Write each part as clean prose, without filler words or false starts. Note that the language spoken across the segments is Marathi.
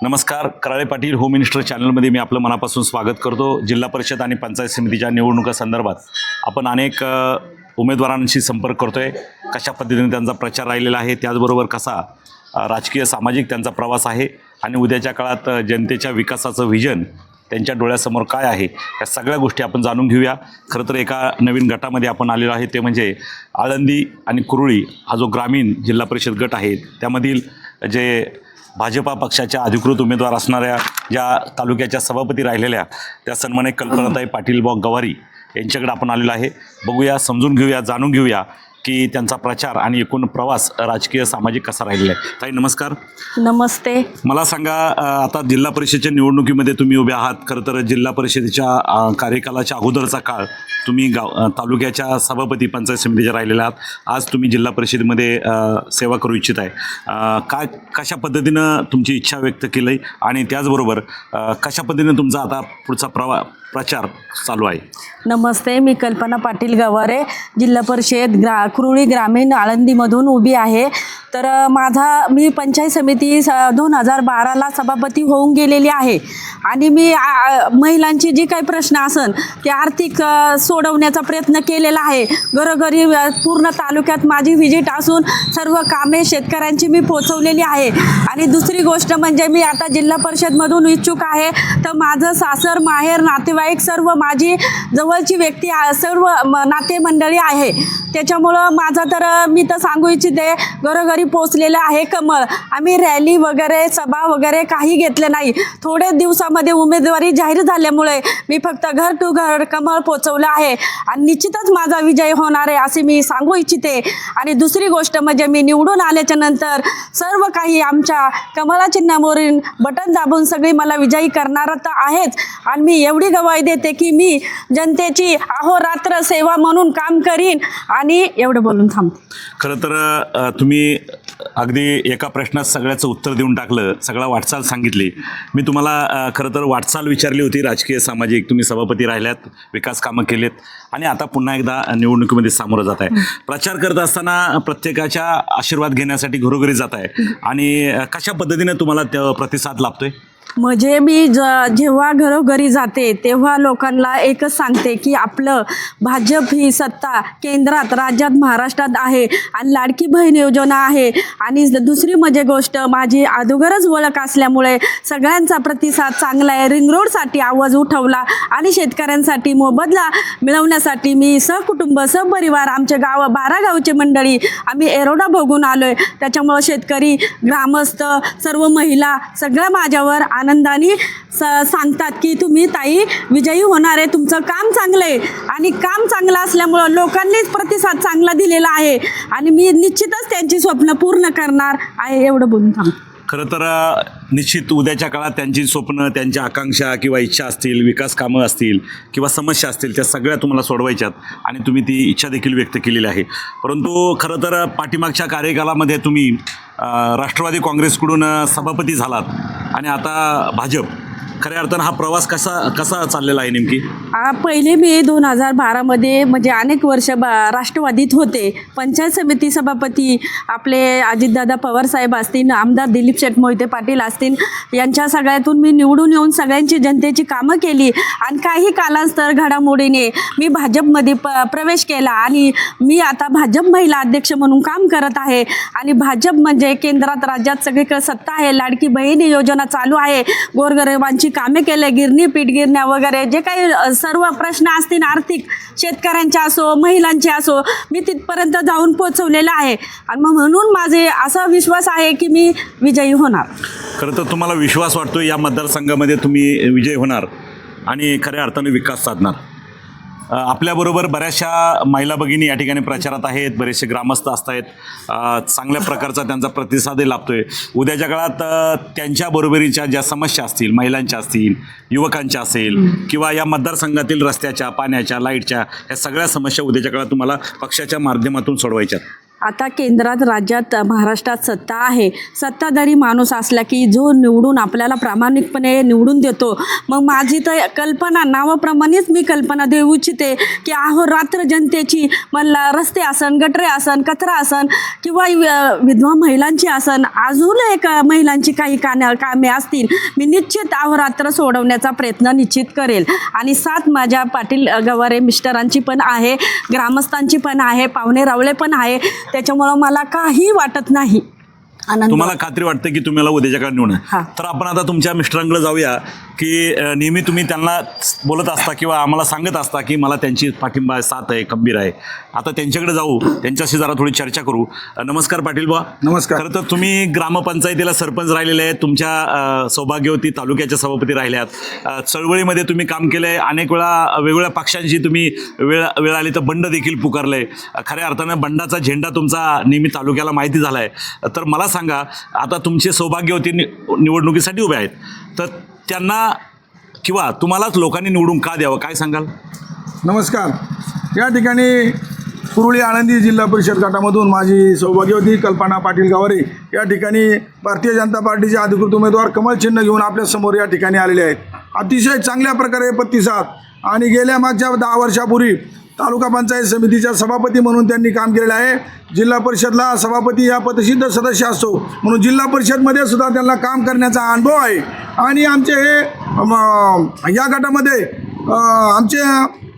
नमस्कार. कराळे पाटील होम मिनिस्टर चॅनलमध्ये मी आपलं मनापासून स्वागत करतो. जिल्हा परिषद आणि पंचायत समितीच्या निवडणुकांसंदर्भात आपण अनेक उमेदवारांशी संपर्क करतो आहे. कशा पद्धतीने त्यांचा प्रचार राहिलेला आहे, त्याचबरोबर कसा राजकीय सामाजिक त्यांचा प्रवास आहे आणि उद्याच्या काळात जनतेच्या विकासाचं व्हिजन त्यांच्या डोळ्यासमोर काय आहे, या सगळ्या गोष्टी आपण जाणून घेऊया. खरं तर एका नवीन गटामध्ये आपण आलेलो आहे, ते म्हणजे आळंदी आणि कुरुळी हा जो ग्रामीण जिल्हा परिषद गट आहे, त्यामधील जे भाजपा पक्षाच्या अधिकृत उमेदवार असणाऱ्या ज्या तालुक्याच्या सभापती राहिलेल्या त्या सन्माननीय कल्पनाताई पाटील गवारी यांच्याकडे आपण आलेलो आहे. बघूया, समजून घेऊया, जाणून घेऊया की त्यांचा प्रचार आणि एकूण प्रवास राजकीय सामाजिक कसा राहिलेला आहे. ताई नमस्कार. नमस्ते. मला सांगा, आता जिल्हा परिषदेच्या निवडणुकीमध्ये तुम्ही उभे आहात. खरं तर जिल्हा परिषदेच्या कार्यकालाच्या अगोदरचा काळ तुम्ही तालुक्याच्या सभापती पंचायत समितीच्या राहिलेल्या आहात. आज तुम्ही जिल्हा परिषदेमध्ये सेवा करू इच्छित आहे. कशा पद्धतीनं तुमची इच्छा व्यक्त केली आणि त्याचबरोबर कशा पद्धतीनं तुमचा आता पुढचा प्रचार चालू आहे? नमस्ते, मी कल्पना पाटील गवारे, जिल्हा परिषद कुरुळी ग्रामीण आळंदीमधून उभी आहे. तर मी पंचायत समिती 2012ला सभापती होऊन गेलेली आहे आणि मी महिलांची जी काही प्रश्न असन ते आर्थिक सोडवण्याचा प्रयत्न केलेला आहे. घरोघरी पूर्ण तालुक्यात माझी व्हिजिट असून सर्व कामे शेतकऱ्यांची मी पोचवलेली आहे. आणि दुसरी गोष्ट म्हणजे मी आता जिल्हा परिषदमधून इच्छुक आहे, तर माझं सासर माहेर नातेवाईक सर्व माझी जवळची व्यक्ती सर्व नाते मंडळी आहे. त्याच्यामुळं मी तर सांगू इच्छिते, घरोघरी पोचलेलं आहे कमळ. आम्ही रॅली वगैरे सभा वगैरे काही घेतले नाही. थोड्या दिवसामध्ये उमेदवारी जाहीर झाल्यामुळे मी फक्त घर टू घर कमळ पोचवलं आहे आणि निश्चितच माझा विजय होणार आहे असे मी सांगू इच्छिते. आणि दुसरी गोष्ट म्हणजे मी निवडून आल्याच्या नंतर सर्व काही आमच्या कमळा चिन्हावरील बटन दाबून सगळी मला विजयी करणार तर आहेच. आणि मी एवढी गवाही देते की मी जनतेची अहोरात्र सेवा म्हणून काम करीन. आणि एवढं बोलून थांबते. खरं तर तुम्ही अगदी एका प्रश्नात सगळ्याचं उत्तर देऊन टाकलं, सगळा वाटचाल सांगितली. मी तुम्हाला खरं तर वाटचाल विचारली होती, राजकीय सामाजिक. तुम्ही सभापती राहिल्यात, विकास कामं केलेत आणि आता पुन्हा एकदा निवडणुकीमध्ये सामोरं जात आहे. प्रचार करत असताना प्रत्येकाच्या आशीर्वाद घेण्यासाठी घरोघरी जात आहे आणि कशा पद्धतीने तुम्हाला प्रतिसाद लाभतोय? म्हणजे मी जेव्हा घरोघरी जाते तेव्हा लोकांना एकच सांगते की आपलं भाजप ही सत्ता केंद्रात राज्यात महाराष्ट्रात आहे आणि लाडकी बहीण योजना आहे. आणि दुसरी म्हणजे गोष्ट, माझी अगोदरच ओळख असल्यामुळे सगळ्यांचा प्रतिसाद चांगला आहे. रिंग रोडसाठी आवाज उठवला आणि शेतकऱ्यांसाठी मोबदला मिळवण्यासाठी मी सहकुटुंब सहपरिवार आमचे 12 गावचे मंडळी आम्ही एरोडा बघून आलो आहे. त्याच्यामुळं शेतकरी, ग्रामस्थ, सर्व महिला सगळ्या माझ्यावर आनंदाने सांगतात की तुम्ही ताई विजयी होणार आहे, तुमचं काम चांगलं आहे. आणि काम चांगलं असल्यामुळं लोकांनीच प्रतिसाद चांगला दिलेला आहे आणि मी निश्चितच त्यांची स्वप्न पूर्ण करणार आहे. एवढं बोलून थांबते. खरं तर निश्चित उद्याच्या काळात त्यांची स्वप्न, त्यांच्या आकांक्षा किंवा इच्छा असतील, विकास कामं असतील किंवा समस्या असतील, त्या सगळ्या तुम्हाला सोडवायच्यात आणि तुम्ही ती इच्छा देखील व्यक्त केलेली आहे. परंतु खरं तर पाठीमागच्या कार्यकालामध्ये तुम्ही राष्ट्रवादी काँग्रेसकडून सभापती झालात आणि आता भाजप. खऱ्या अर्थानं हा प्रवास कसा चाललेला आहे नेमकी? पहिले मी 2012मध्ये म्हणजे अनेक वर्ष राष्ट्रवादीत होते. पंचायत समिती सभापती आपले अजितदादा पवारसाहेब असतील, आमदार दिलीप शेठ मोहिते पाटील असतील, यांच्या सगळ्यातून मी निवडून येऊन सगळ्यांची जनतेची कामं केली. आणि काही कालांतर घडामोडीने मी भाजपमध्ये प्रवेश केला आणि मी आता भाजप महिला अध्यक्ष म्हणून काम करत आहे. आणि भाजप म्हणजे केंद्रात राज्यात सगळीकडे सत्ता आहे. लाडकी बहीण योजना चालू आहे. गोरगरिबांची कामे केले, गिरणी पीठ गिरण्या वगैरे जे काही सर्व प्रश्न असतील आर्थिक, शेतकऱ्यांचे असो महिलांचे असो, मी तिथपर्यंत जाऊन पोहोचवलेलं आहे. आणि म्हणून माझे असा विश्वास आहे की मी विजयी होणार. खरं तर तुम्हाला विश्वास वाटतो या मतदारसंघामध्ये तुम्ही विजयी होणार आणि खऱ्या अर्थाने विकास साधणार. आपल्याबरोबर बऱ्याचशा महिला भगिनी या ठिकाणी प्रचारात आहेत, बरेचसे ग्रामस्थ असत आहेत. चांगल्या प्रकारचा त्यांचा प्रतिसादही लाभतोय. उद्याच्या काळात त्यांच्या बरोबरीच्या ज्या समस्या असतील, महिलांच्या असतील, युवकांच्या असेल किंवा या मतदारसंघातील रस्त्याच्या, पाण्याच्या, लाईटच्या, या सगळ्या समस्या उद्याच्या काळात तुम्हाला पक्षाच्या माध्यमातून सोडवायच्या. आता केंद्रात राज्यात महाराष्ट्रात सत्ता आहे. सत्ताधारी माणूस असला की जो निवडून आपल्याला प्रामाणिकपणे निवडून देतो. मग माझी तर कल्पना नावाप्रमाणेच मी कल्पना देऊ इच्छिते की अहोरात्र जनतेची मला रस्ते असन, गटरे असन, कचरा असन किंवा विधवा महिलांची असन, अजून एक महिलांची काही कामे असतील, मी निश्चित अहोरात्र सोडवण्याचा प्रयत्न निश्चित करेल. आणि साथ माझ्या पाटील गवारे मिस्टरांची पण आहे, ग्रामस्थांची पण आहे, पाहुणे रावळे पण आहे. त्याच्यामुळं मला काही वाटत नाही. आनंद. तुम्हाला खात्री वाटते की तुम्हाला उद्याच्या काळात निवडून हां. तर आपण आता तुमच्या मिस्टरांकडे जाऊया की नेहमी तुम्ही त्यांना बोलत असता किंवा आम्हाला सांगत असता की मला त्यांची पाठिंबा आहे, साथ आहे, खंबीर आहे. आता त्यांच्याकडे जाऊ, त्यांच्याशी जरा थोडी चर्चा करू. नमस्कार पाटील बुवा. नमस्कार. खरं तर तुम्ही ग्रामपंचायतीला सरपंच राहिलेले आहेत, तुमच्या सौभाग्यवती तालुक्याच्या सभापती राहिल्यात, चळवळीमध्ये तुम्ही काम केलं आहे, अनेक वेळा वेगवेगळ्या पक्षांशी तुम्ही वेळ आली तर बंड देखील पुकारलं आहे. खऱ्या अर्थानं बंडाचा झेंडा तुमचा नेहमी तालुक्याला माहिती झाला आहे. तर मला सांगा, आता तुमचे सौभाग्यवती निवडणुकीसाठी उभे आहेत, तर त्यांना किंवा तुम्हालाच लोकांनी निवडून का द्यावं, काय सांगाल? नमस्कार. या ठिकाणी कुरुळी आळंदी जिल्हा परिषद गटामधून माझी सौभाग्यवती कल्पना पाटील गवारे या ठिकाणी भारतीय जनता पार्टीचे अधिकृत उमेदवार कमळ चिन्ह घेऊन आपल्यासमोर या ठिकाणी आलेले आहेत. अतिशय चांगल्या प्रकारे प्रतिसाद आणि गेल्या मागच्या 10 वर्षापूर्वी तालुका पंचायत समितीच्या सभापती म्हणून त्यांनी काम केलेलं आहे. जिल्हा परिषदला सभापती या पदसिद्ध सदस्य असतो म्हणून जिल्हा परिषदमध्ये सुद्धा त्यांना काम करण्याचा अनुभव आहे. आणि आमचे हे या गटामध्ये आमचे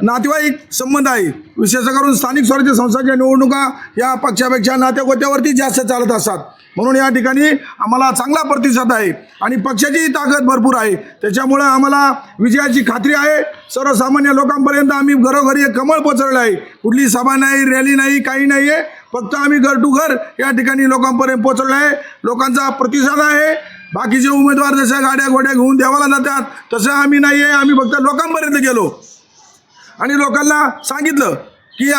नातेवाईक संबंध आहे. विशेष करून स्थानिक स्वराज्य संस्थांच्या निवडणुका या पक्षापेक्षा नात्यागोत्यावरती जास्त चालत असतात. म्हणून या ठिकाणी आम्हाला चांगला प्रतिसाद आहे आणि पक्षाची ताकद भरपूर आहे. त्याच्यामुळं आम्हाला विजयाची खात्री आहे. सर्वसामान्य लोकांपर्यंत आम्ही घरोघरी एक कमळ पोचवलं आहे. कुठली सभा नाही, रॅली नाही, काही नाही आहे. फक्त आम्ही घर टू घर या ठिकाणी लोकांपर्यंत पोचवलं आहे. लोकांचा प्रतिसाद आहे. बाकीचे उमेदवार जशा गाड्या घोड्या घेऊन देवाला जातात तसं आम्ही नाही आहे. आम्ही फक्त लोकांपर्यंत गेलो आणि लोकांना सांगितलं की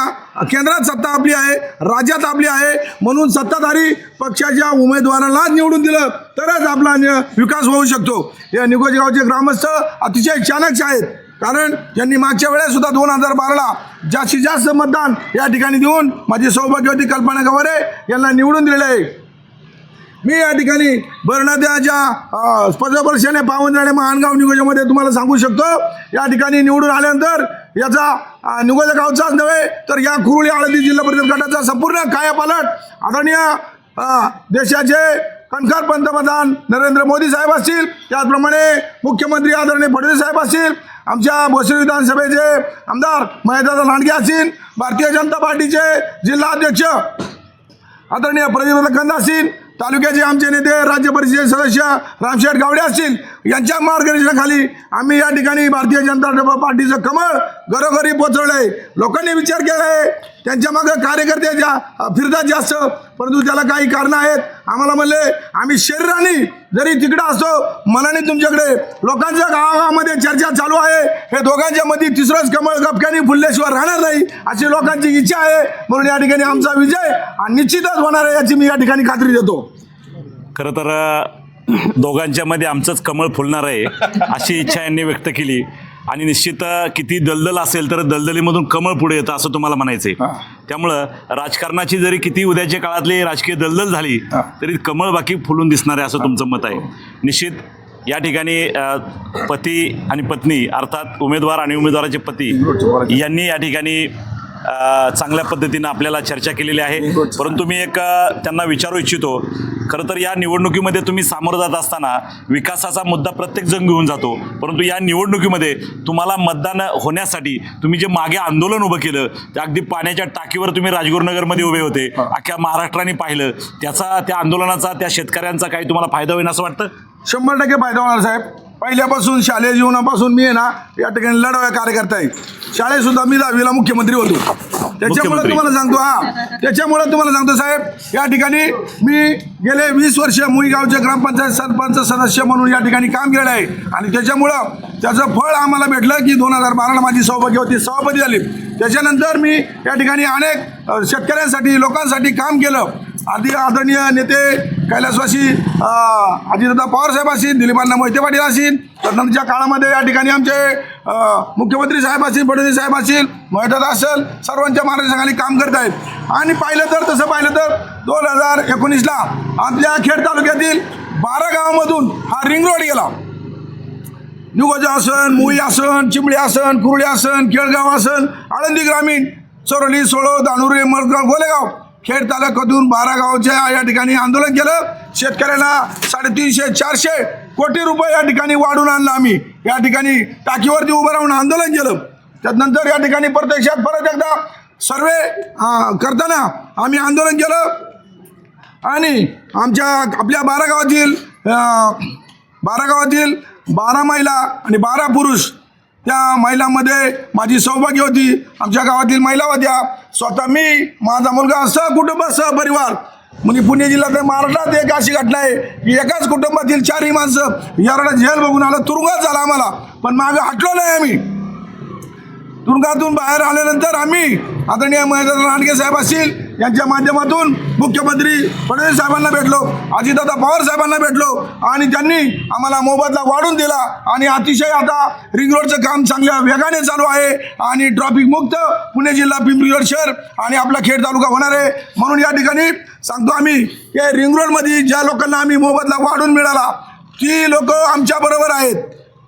केंद्रात सत्ता आपली आहे, राज्यात आपली आहे, म्हणून सत्ताधारी पक्षाच्या उमेदवाराला निवडून दिलं तरच आपला विकास होऊ शकतो. या निगोज गावचे ग्रामस्थ अतिशय चाणक्य आहेत, कारण त्यांनी मागच्या वेळेसुद्धा 2012ला जास्तीत जास्त मतदान या ठिकाणी देऊन माझी सौभाग्यवती कल्पना गवारे यांना निवडून दिलेले आहे. मी या ठिकाणी बरणाद्याच्या स्पर्धपरीक्षेने पावनराणे महानगाव नियोजनामध्ये तुम्हाला सांगू शकतो, या ठिकाणी निवडून आल्यानंतर याचा निगोजा गावचाच नव्हे तर या कुरुळी आळंदी जिल्हा परिषद गटाचा संपूर्ण कायापालट आदरणीय देशाचे कणखर पंतप्रधान नरेंद्र मोदी साहेब असतील, त्याचप्रमाणे मुख्यमंत्री आदरणीय फडणवीस साहेब असतील, आमच्या भोसरी विधानसभेचे आमदार महेशदादा लांडगे असतील, भारतीय जनता पार्टीचे जिल्हाध्यक्ष आदरणीय प्रदीप कंद असतील, तालुक्याचे आमचे नेते राज्य परिषदेचे सदस्य रामशेठ गावडे असतील, यांच्या मार्गदर्शनाखाली आम्ही या ठिकाणी भारतीय जनता पार्टीचं कमळ घरोघरी पोचवलं आहे. लोकांनी विचार केला आहे, त्यांच्या मागं कार्यकर्ते फिरतात जास्त, परंतु त्याला काही कारणं आहेत. आम्हाला म्हणले आम्ही शरीराने जरी तिकडं असतो, मनाने तुमच्याकडे. लोकांच्या गावागावामध्ये चर्चा चालू आहे, हे दोघांच्या मध्ये तिसरंच कमळ गपक्याने फुलल्याशिवाय राहणार नाही अशी लोकांची इच्छा आहे. म्हणून या ठिकाणी आमचा विजय निश्चितच होणार आहे याची मी या ठिकाणी खात्री देतो. खरं तर दोघांच्या मध्ये आमचंच कमळ फुलणार आहे अशी इच्छा यांनी व्यक्त केली. आणि निश्चित किती दलदल असेल तर दलदलीमधून कमळ पुढे येतं असं तुम्हाला म्हणायचं आहे. त्यामुळं राजकारणाची जरी किती उद्याच्या काळातली राजकीय दलदल झाली तरी कमळ बाकी फुलून दिसणार आहे असं तुमचं मत आहे. निश्चित या ठिकाणी पती आणि पत्नी अर्थात उमेदवार आणि उमेदवाराचे पती यांनी या ठिकाणी चांगल्या पद्धतीनं आपल्याला चर्चा केलेली आहे. परंतु मी एक त्यांना विचारू इच्छितो, खरं तर या निवडणुकीमध्ये तुम्ही सामोरं जात असताना विकासाचा मुद्दा प्रत्येकजण घेऊन जातो, परंतु या निवडणुकीमध्ये तुम्हाला मतदान होण्यासाठी तुम्ही जे मागे आंदोलन उभं केलं, ते अगदी पाण्याच्या टाकीवर तुम्ही राजगुरुनगरमध्ये उभे होते, अख्ख्या महाराष्ट्राने पाहिलं, त्या आंदोलनाचा त्या शेतकऱ्यांचा काही तुम्हाला फायदा होईल असं वाटतं? 100% फायदा होणार साहेब. पहिल्यापासून शालेय जीवनापासून मी ना या ठिकाणी लढाव्या कार्यकर्ता आहे. शाळेतसुद्धा मी 10वीला मुख्यमंत्री होतो. त्याच्यामुळे तुम्हाला सांगतो साहेब, या ठिकाणी मी गेले 20 वर्ष मुई गावचे ग्रामपंचायत सरपंच सदस्य म्हणून या ठिकाणी काम केलं आहे आणि त्याच्यामुळं त्याचं फळ आम्हाला भेटलं की 2012ला माझी सौभाग्यवती सभापती झाली. त्याच्यानंतर मी या ठिकाणी अनेक शेतकऱ्यांसाठी लोकांसाठी काम केलं आदरणीय नेते कैलासवासी अजितदादा पवार साहेब असतील, दिलीपांना मोहिते पाटील असतील, तदनंतरच्या काळामध्ये या ठिकाणी आमचे मुख्यमंत्री साहेब असतील, फडणवीस साहेब असतील, मोहितदादा असेल, सर्वांच्या मार्गदर्शनाखाली काम करत आहेत. आणि तसं पाहिलं तर 2019ला आपल्या खेड तालुक्यातील 12 गावामधून हा रिंग रोड गेला. निगोजा आसन, मुळी आसन, चिंबळी आसन, कुरळी आसन, केळगाव आसन, आळंदी ग्रामीण, चोरली, सोळो, दानुरे, मरगाव, गोलेगाव, खेड तालुक्यातून 12 गावच्या या ठिकाणी आंदोलन केलं. शेतकऱ्याला 350-400 कोटी रुपये या ठिकाणी वाढून आणलं. आम्ही या ठिकाणी टाकीवरती उभं राहून आंदोलन केलं. त्यानंतर या ठिकाणी प्रत्यक्षात परत एकदा सर्वे करताना आम्ही आंदोलन केलं आणि आपल्या 12 गावातील 12 महिला आणि 12 पुरुष, त्या महिलांमध्ये माझी सौभाग्य होती. आमच्या गावातील महिला होत्या, स्वतः मी, माझा मुलगा, सहकुटुंब सहपरिवार. म्हणजे पुणे जिल्ह्यात महाराष्ट्रात एक अशी घटना आहे की एकाच कुटुंबातील 4ही माणसं याला जेल बघून आलं, तुरुंगात झाला आम्हाला. पण मागं हटलो नाही आम्ही. तुरुंगातून बाहेर आल्यानंतर आम्ही आदरणीय महेंद्र रानडे साहेब असतील यांच्या माध्यमातून मुख्यमंत्री फडणवीस साहेबांना भेटलो, अजितदादा पवार साहेबांना भेटलो आणि त्यांनी आम्हाला मोबदला वाढून दिला. आणि अतिशय आता रिंग रोडचं काम चांगल्या वेगाने चालू आहे आणि ट्रॉफिक मुक्त पुणे जिल्हा, पिंपरी रोड शहर आणि आपला खेड तालुका होणार आहे. म्हणून या ठिकाणी सांगतो आम्ही की रिंग रोडमध्ये ज्या लोकांना आम्ही मोबदला वाढून मिळाला ती लोक आमच्याबरोबर आहेत.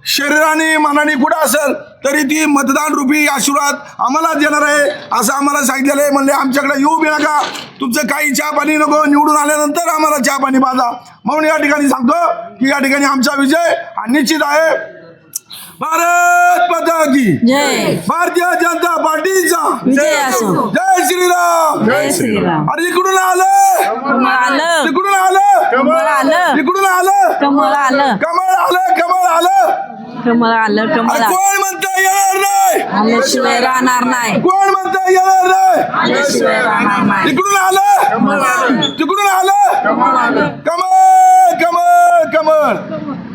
शरीराने मनाने कुठं असेल तरी ती मतदान रूपी आशीर्वाद आम्हाला देणार आहे असं आम्हाला सांगितलेलं आहे. म्हणले आमच्याकडे येऊ बी नका, तुमचं काही चहा पाणी नको, निवडून आल्यानंतर आम्हाला चहा पाणी पाजा. म्हणून या ठिकाणी सांगतो की या ठिकाणी आमचा विजय हा निश्चित आहे. भारत माता की जय. भारतीय जनता पार्टीचा विजय असो. जय श्रीराम. जय श्रीराम. अरे इकडून आलं, कमळ आलं, इकडून आलं, कमळ आलं, इकडून आलं, कमळ आलं, कमळ आलं, कमळ आलं. कमळ आलं, कमळ अरे आलं. कोण म्हणता येणार नाही, आल्याशिवाय राहणार नाही, कोण म्हणता येणार नाही. आल्याशिवाय राहणार नाही. इकडून आलं, तिकडून आलं, कमळ कमळ कमळ.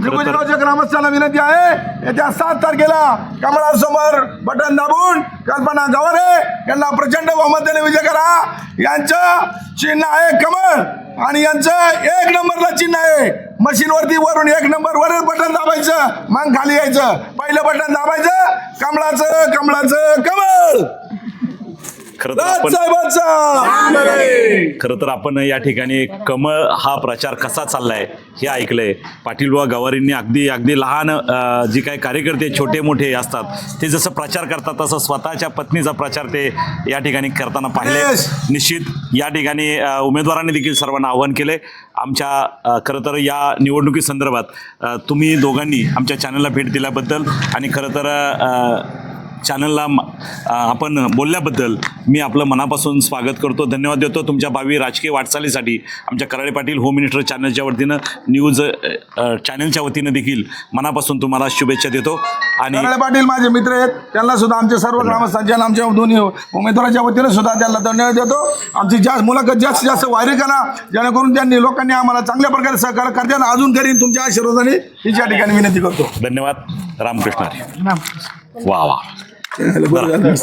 निगोजगावच्या ग्रामस्थांना विनंती आहे, येत्या 7 तारखेला कमळासमोर बटन दाबून कल्पना गवारे यांना प्रचंड बहुमताने विजय करा. यांचं चिन्ह आहे कमळ आणि यांचं 1 नंबरला चिन्ह आहे. मशीनवरती वरून 1 नंबर वर बटन दाबायचं, मग खाली यायचं. पहिलं बटन दाबायचं, कमळाचं कमळ. खरं तर आपण या ठिकाणी कमळ हा प्रचार कसा चाललाय हे ऐकलंय. पाटील बुवा गवारींनी अगदी लहान जी काही कार्यकर्ते छोटे मोठे असतात ते जसं प्रचार करतात तसं स्वतःच्या पत्नीचा प्रचार ते या ठिकाणी करताना पाहिले. निश्चित या ठिकाणी उमेदवारांनी देखील सर्वांना आवाहन केले. आमच्या खरं तर या निवडणुकीसंदर्भात तुम्ही दोघांनी आमच्या चॅनलला भेट दिल्याबद्दल आणि खरं तर चॅनलला आपण बोलल्याबद्दल मी आपलं मनापासून स्वागत करतो, धन्यवाद देतो. तुमच्या भावी राजकीय वाटचालीसाठी आमच्या कराळे पाटील होम मिनिस्टर चॅनलच्या वतीनं न्यूज चॅनलच्या वतीनं देखील मनापासून तुम्हाला शुभेच्छा देतो. आणि कराळे पाटील माझे मित्र आहेत, त्यांना सुद्धा आमच्या सर्व ग्रामस्थांच्या आमच्या दोन्ही उमेदवाराच्या वतीनं सुद्धा त्यांना धन्यवाद देतो. आमची मुलाखत जास्तीत जास्त व्हायरल करा जेणेकरून त्यांनी लोकांनी आम्हाला चांगल्या प्रकारे सहकार्य करताना अजून करीन तुमच्या आशीर्वादाने हिच्या ठिकाणी विनंती करतो. धन्यवाद. रामकृष्ण हरी. वा वा. बरं झालं.